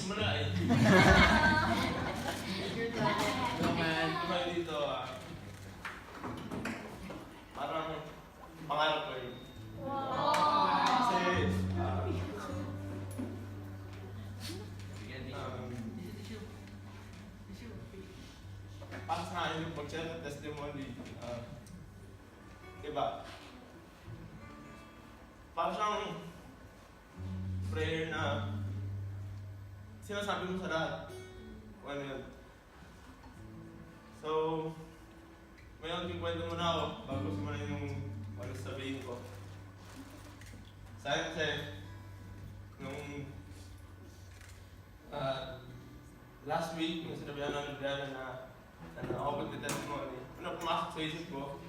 magsisimula eh. Naman. Tumayo dito parang pangarap ko yun. Kasi, para sa akin yung pag-share ng testimony, diba? Para siyang prayer na sinasabi mo sa lahat. Ano yun? So, ngayon, kikwento muna ako bago simulan yung ano sabihin ko. Sa akin kasi, nung last week, nung sinabihan ng Brianna na ako magte-testimony, ano pumasok sa isip ko,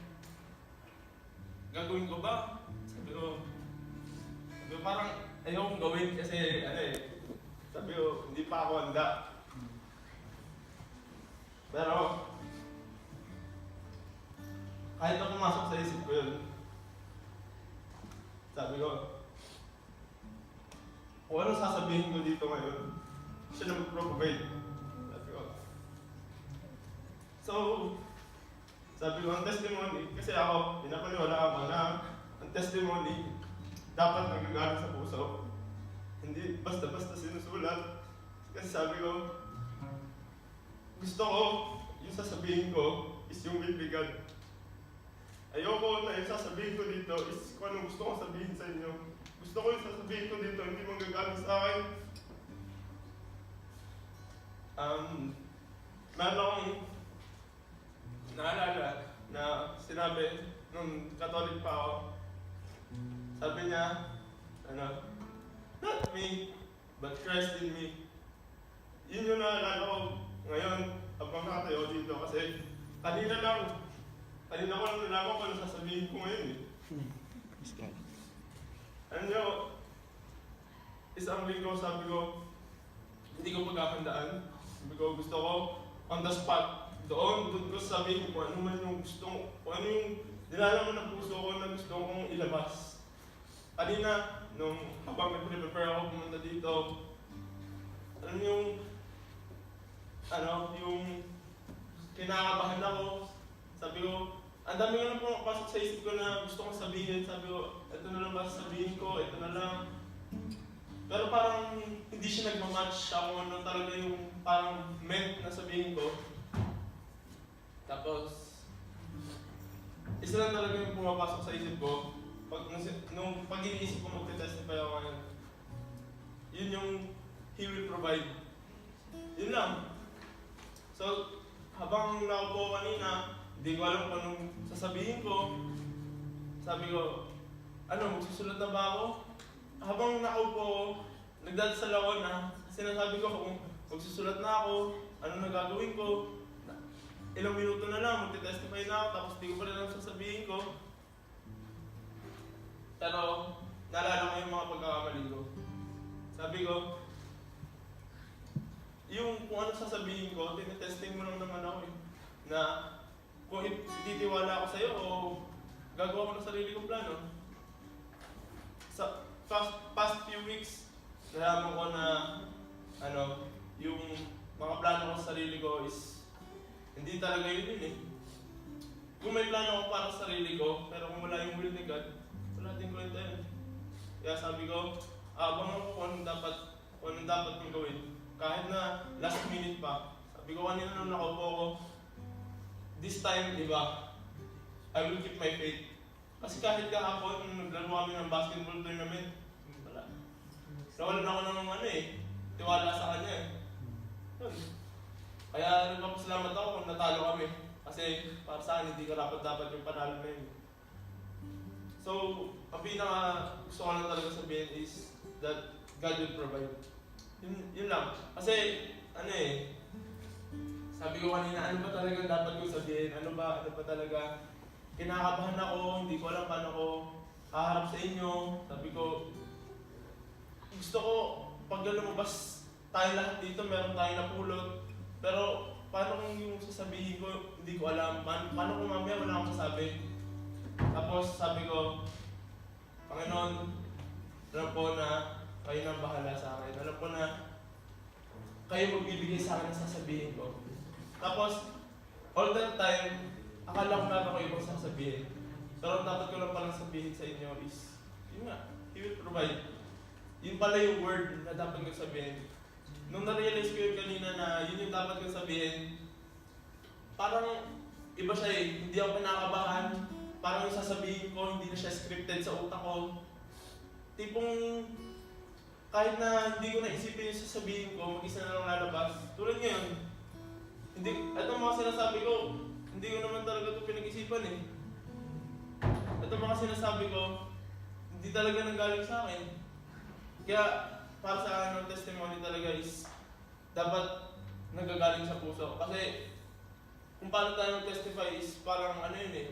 gagawin ko ba? Sabi ko parang ayokong gawin kasi sabi ko, hindi pa ako handa. Pero, kahit na pumasok sa isip ko yun, sabi ko, kung ano sasabihin ko dito ngayon, siya na mag-provide. Sabi ko. So, sabi ko, ang testimony, kasi ako, pinapaniwala ako na ang testimony dapat nagagaling sa puso. Hindi basta-basta sinusulat. Kasi sabi ko, gusto ko, yung sasabihin ko is yung will be God. Ayoko na yung sasabihin ko dito is kung anong gusto kong sabihin sa inyo. Gusto ko yung sasabihin ko dito, hindi manggagaling sa akin. Meron akong naalala na sinabi nung Catholic pa ako. Sabi niya, not me, but Christ in me. Yun yung naalala ko ngayon habang nakatayo dito kasi kanina ko lang nalaman kung ano sasabihin ko ngayon eh. Ano nyo, isang linggo sabi ko, hindi ko pagkakandaan. Sabi ko, gusto ko on the spot. Doon ko sabihin kung ano man yung gusto ko, kung ano yung dinalaman ng puso ko na gusto kong ilabas. Kanina, nung habang nag-prepare ako pumunta dito, alam yung kinakabahan ako. Sabi ko, ang dami nga na pumapasok sa isip ko na gusto kong sabihin. Sabi ko, ito na lang ba sabihin ko, ito na lang. Pero parang hindi siya nagmamatch ako ano talaga yung parang meant na sabihin ko. Tapos, isa lang talaga yung pumapasok sa isip ko. Nung pag-iisip ko magte-testify ako ngayon, yun yung He will provide. Yun lang. So, habang nakaupo kanina, hindi ko alam kung anong sasabihin ko. Sabi ko, magsusulat na ba ako? Habang nakaupo, nagdadasal ako na sinasabi ko kung magsusulat na ako, ano na gagawin ko. Ilang minuto na lang, magte-testify na ako, tapos di ko pa rin ang sasabihin ko. Pero, naalala ko yung mga pagkakamali ko. Sabi ko, yung kung ano sasabihin ko, tinetesting mo lang naman ako eh. Na kung ititiwala ako sa'yo o gagawa ko ng sarili kong plano. Sa past few weeks, nalaman ko na yung mga plano ko sa sarili ko is hindi talaga yun eh. Kung may plano ako para sa sarili ko, pero kung wala yung will ni God, wala din kwenta yun. Kaya sabi ko, abangan ko kung anong dapat kong gawin. Kahit na last minute pa. Sabi ko kanina nung nakaupo ko, this time, di ba, I will keep my faith. Kasi kahit kahapon, nung naglaro kami ng basketball tournament, wala. Nawalan ako ng tiwala sa kanya eh. Yun. Kaya nagpapasalamat ako kung natalo kami. Kasi para sa akin, hindi dapat yung panalo na yun. So, ang pinaka gusto ko lang talaga sabihin is that God will provide. Yun lang. Kasi, sabi ko kanina, ano ba talaga dapat kong sabihin? Ano ba talaga? Kinakabahan ako, hindi ko alam paano ko haharap sa inyo. Sabi ko, gusto ko, pag lumabas tayo lahat dito, meron tayong napulot. Pero, paano kung yung sasabihin ko, hindi ko alam. Paano kung mamaya wala akong sasabi? Tapos, sabi ko, Panginoon, alam po na kayo nang bahala sa akin. Alam ko na kayo magbibigay sa akin ng sasabihin ko. Tapos, all that time, akala ko meron ko ibang sasabihin. Pero ang dapat ko lang palang sabihin sa inyo is, yun nga, He will provide. Yun pala yung word na dapat ko sabihin. Nung na-realize ko yun kanina na yun yung dapat ko sabihin, parang iba siya eh. Hindi ako kinakabahan. Parang yung sasabihin ko, hindi na siya scripted sa utak ko. Tipong kahit na hindi ko naisipin yung sasabihin ko, mag-isa na lang lalabas. Tulad ngayon, itong mga sinasabi ko, hindi ko naman talaga ito pinag-isipan eh. Itong mga sinasabi ko, hindi talaga nanggaling sa akin. Kaya, para sa akin, ang testimony talaga is, dapat nagagaling sa puso. Kasi, kung paano tayo mag-testify is, parang ano yun eh,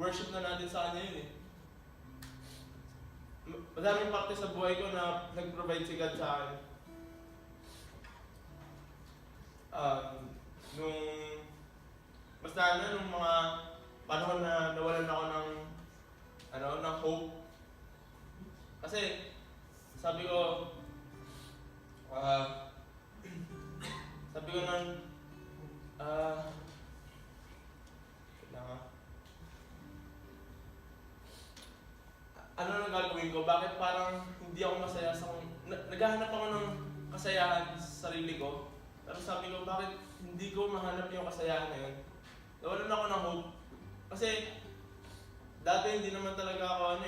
worship na natin sa kanya yun eh. Madaming parte sa buhay ko na nag-provide si God sa akin. Nung mga panahon na nawalan ako ng hope. Kasi, sabi ko ano nang gagawin ko? Bakit parang hindi ako masaya sa naghahanap ako ng kasayahan sa sarili ko. Pero sabi ko, bakit hindi ko mahanap yung kasayahan na yun? Nawalan ako ng hope. Kasi, dati hindi naman talaga ako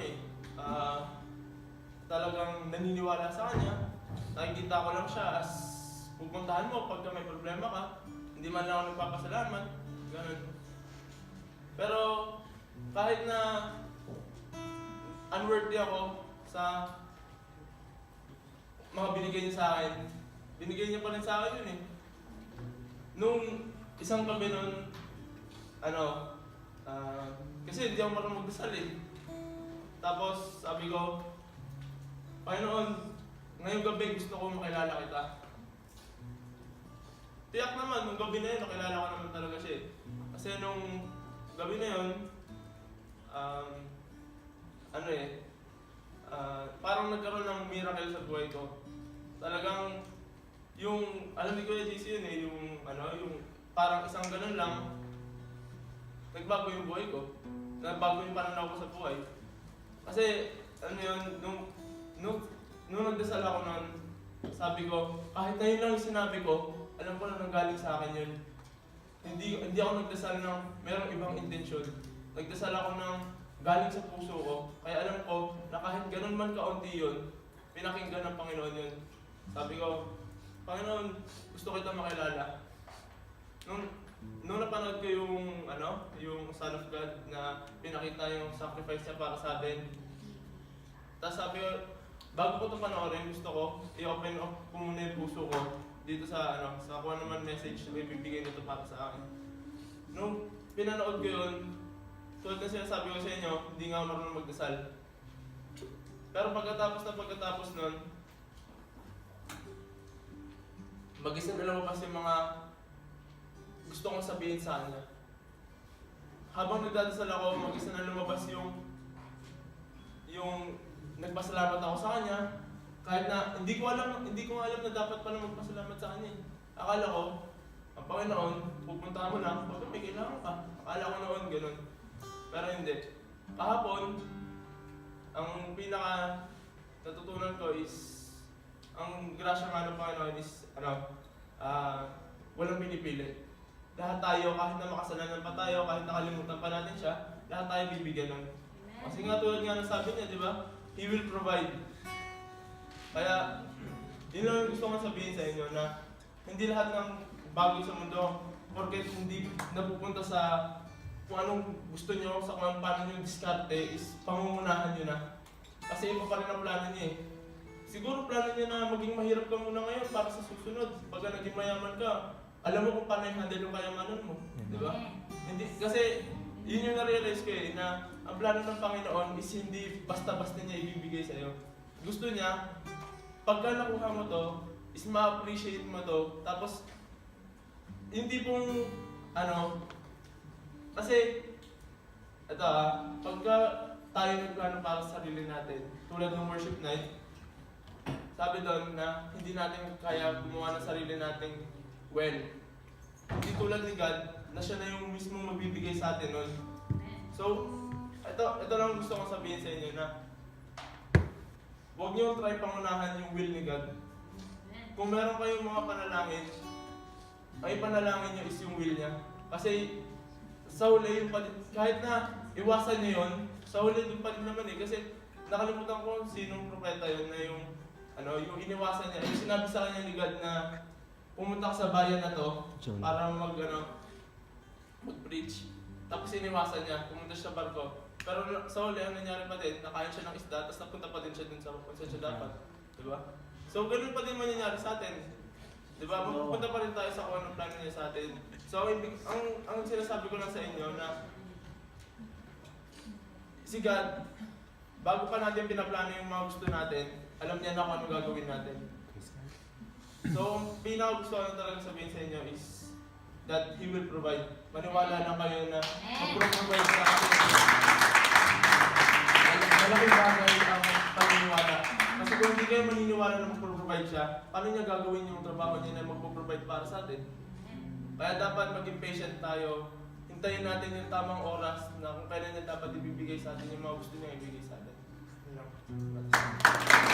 talagang naniniwala sa kanya. Nakikita ko lang siya as pupuntahan mo pagka may problema ka. Hindi man lang ako nagpapasalamat. Ganun. Pero, kahit na unworthy ako sa mga binigay niya sa akin, binigay niya pa rin sa akin yun eh. Nung isang gabi nun, kasi hindi ako marunong magdasal eh. Tapos sabi ko, Panginoon, ngayong gabi gusto ko makilala kita. Tiyak naman, nung gabi na yun, nakilala ko naman talaga siya eh. Kasi nung gabi na yun, parang nagkaroon ng miracle sa buhay ko. Talagang, alam ni Kuya JC yun eh, yung parang isang ganun lang, nagbago yung buhay ko. Nagbago yung pananaw ko sa buhay. Kasi, nung nagdasal ako nun, sabi ko, kahit na yun lang yung sinabi ko, alam ko na nanggaling sa akin yun. Hindi ako nagdasal ng merong ibang intensyon. Nagdasal ako ng galing sa puso ko. Kaya alam ko na kahit ganun man kaunti yun, pinakinggan ng Panginoon yun. Sabi ko, Panginoon, gusto kita makilala. Nung napanood ko yung Son of God na pinakita yung sacrifice niya para sa atin. Tapos sabi ko, bago ko ito panoorin, gusto ko i-open up ko muna yung puso ko dito sa kung ano man message na ibibigay nito para sa akin. Nung pinanood ko yun, tulad na sinasabi ko sa inyo, hindi nga ako marunong magdasal. Pero pagkatapos nun, mag-isa na lumabas yung mga gusto kong sabihin sa kanya. Habang nagdadasal ako, mag-isa na lumabas yung nagpasalamat ako sa kanya. Kahit na hindi ko alam na dapat pala magpasalamat sa kanya. Akala ko, ang Panginoon, pupunta mo lang pag may kailangan ka. Akala ko noon ganun. Pero hindi. Kahapon, ang pinaka natutunan ko is ang grasya nga ng Panginoon is walang pinipili. Lahat tayo, kahit na makasalanan pa tayo, kahit nakalimutan pa natin siya, lahat tayo bibigyan nun. Kasi nga tulad nga ng sabi niya, di ba? He will provide. Kaya, yun lang gusto kong sabihin sa inyo na hindi lahat ng bagay sa mundo, porket hindi napupunta sa kung anong gusto nyo, sa kung paano nyo diskarte, is pangungunahan nyo na. Kasi iba pa rin ang plano niya eh. Siguro plano niya na maging mahirap ka muna ngayon para sa susunod. Pagka naging mayaman ka, alam mo kung paano i-handle yung kayamanan mo. Di ba? Hindi, kasi yun yung na-realize ko eh, na ang plano ng Panginoon is hindi basta-basta niya ibibigay sa'yo. Gusto niya, pagka nakuha mo to, is ma-appreciate mo to, tapos hindi pong kasi pagka tayo nagplano para sa sarili natin, tulad ng worship night, sabi doon na hindi natin kaya gumawa ng sarili nating well. Hindi tulad ni God na siya na yung mismo magbibigay sa atin nun. So, ito lang gusto kong sabihin sa inyo na huwag niyo try pangunahan yung will ni God. Kung meron kayong mga panalangin, ay panalangin niyo is yung will niya. Kasi sa huli, kahit na iwasan niyo yun, sa huli doon pa rin naman eh. Kasi nakalimutan ko sinong propeta yun na yung yung iniwasan niya. Yung sinabi sa kanya ni God na pumunta ka sa bayan na to para mag-preach. Tapos iniwasan niya, pumunta siya sa barko. Pero sa huli, ang nangyari pa din, nakain siya ng isda, tapos napunta pa din siya dun sa kung saan siya dapat. Diba? So, ganun pa din mangyayari sa atin. Diba? Magpupunta pa rin tayo sa kung anong plano niya sa atin. So, ang sinasabi ko lang sa inyo na si God, bago pa natin pinaplano yung mga gusto natin, alam niya na kung ano gagawin natin. So, pinaka gusto ko lang talaga sabihin sa inyo is that He will provide. Maniwala na kayo na mag-provide sa atin. Malaking bagay ang paniniwala. Kasi kung hindi kayo maniniwala na mag-provide siya, paano niya gagawin yung trabaho niya na mag-provide para sa atin? Kaya dapat maging patient tayo. Hintayin natin yung tamang oras na kung kailan niya dapat ibibigay sa atin yung mga gusto niya ibigay sa atin. Yun lang.